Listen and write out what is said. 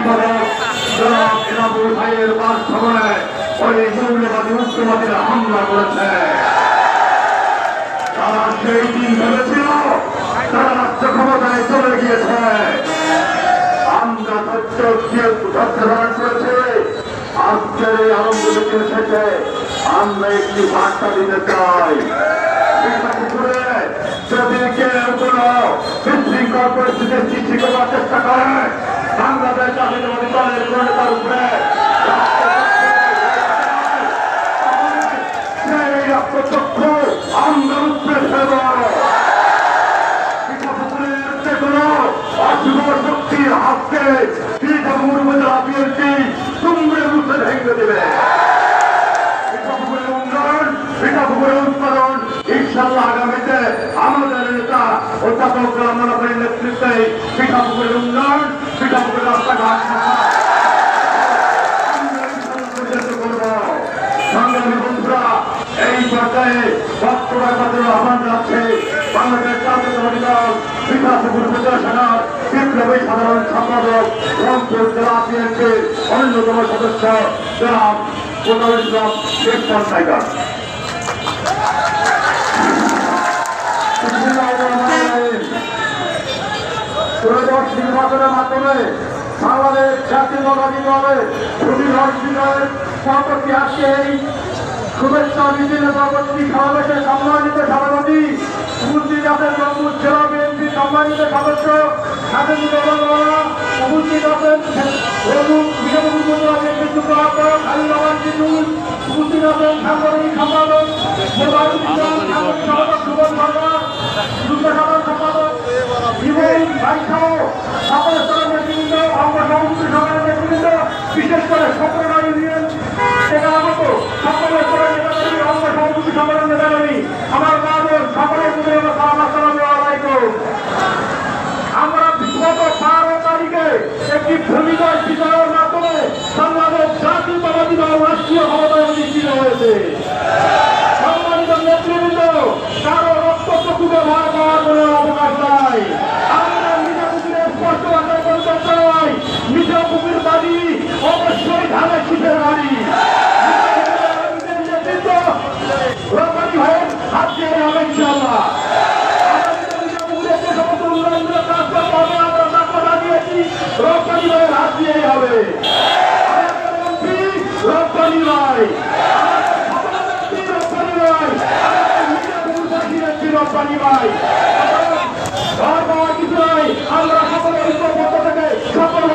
সম্পাদক জনাব এনামুল ভাইয়ের বাসভবনে ওই মৌলবাদী উগ্রবাদীরা হামলা করেছে। তারা সেই দিন ভেবেছিল তারা রাষ্ট্র ক্ষমতায় চলে গিয়েছে। আমরা ধৈর্য ধারণ করেছি। আজকের এই আরম্ভ থেকে এসেছে আমরা একটি বার্তা দিতে চাই। যদি কেউ কোনো বিশৃঙ্খল পরিস্থিতির সৃষ্টি করার চেষ্টা করে বাংলাদেশ জাতীয়তাবাদী দলের জনতার উপরে সেই রক্তচক্ষু আমরা উপরে ফেলব। যে কোনো অশুভ শক্তির হাতকে পিঠাপুর উপজেলা বিএনপি তুমড়ে মুছে ভেঙে দেবে। পিঠাপুরের উন্নয়ন, পিঠাপুরের উৎপাদন ইনশাআল্লাহ আগামীতে আমাদের নেতা অধ্যাপক রামনাথের নেতৃত্বে পিঠাপুরের উন্নয়ন, পিঠাপুরের রাস্তাঘাট করব। সংগ্রামী বন্ধুরা, এই পর্যায়ে বক্তব্য আহ্বান জানাচ্ছে বাংলাদেশ জাতীয়তাবাদী দল পিঠাপুর উপজেলা শাখার বিপ্লবী সাধারণ সম্পাদক রংপুর জেলা বিএনপির অন্যতম সদস্য জনাব কোটাউল ইসলাম শেখপাল টাইগার। ত্রয়োদশ নির্বাচনের মাধ্যমে বাংলাদেশ জাতীয়তাবাদী দলের বিজয়ের পরবর্তী আজকে এই শুভেচ্ছা মিছিলে পরবর্তী সমাবেশে সম্মানিত সভাপতি উপস্থিত আছেন রংপুর জেলা বিএনপির সম্মানিত সদস্য উপস্থিত আছেন উপজেলা বিএনপির যুগ্ম আহ্বায়ক আলী রহমান জিন্নুল, উপস্থিত আছেন সাংগঠনিক সম্পাদক সম্পাদক সুবল সরকার, যুগ্ম সাধারণ সম্পাদক জীবন ভাইসহ সকল স্তরের নেতৃবৃন্দ, অঙ্গ সভাপতি সকলের নেতৃবৃন্দ, বিশেষ করে সকলের ইউনিয়ন মতো সকলের স্তরের নেতাকর্মী, অঙ্গ সভাপতি সকলের নেতাকর্মী, আমার বাবা সকলের প্রতি সালাম আসসালামু আলাইকুম। আমরা বিগত 12 তারিখে একটি ভূমিকয় বিজয়ের মাধ্যমে বাংলাদেশ জাতীয়তাবাদী দল রাষ্ট্রীয় ক্ষমতায় অধিষ্ঠিত হয়েছে। সম্মানিত নেতৃবৃন্দ, কারো রক্তচক্ষু ব্যবহার করার কোনো অবকাশ নাই। আমরা মিঠাপুকুরে স্পষ্ট ভাষায় বলতে চাই, মিঠাপুকুর বাড়ি অবশ্যই ধানের শীতের বাড়ি। নেতৃত্ব রপ্তানি হয়ে হাত দিয়ে হবে ইনশাআল্লাহ। রপ্তানি ভাইয়ের হাত দিয়েই হবে। রপ্তানি ভাই রপ্তানি ভাই কিছু নাই। আমরা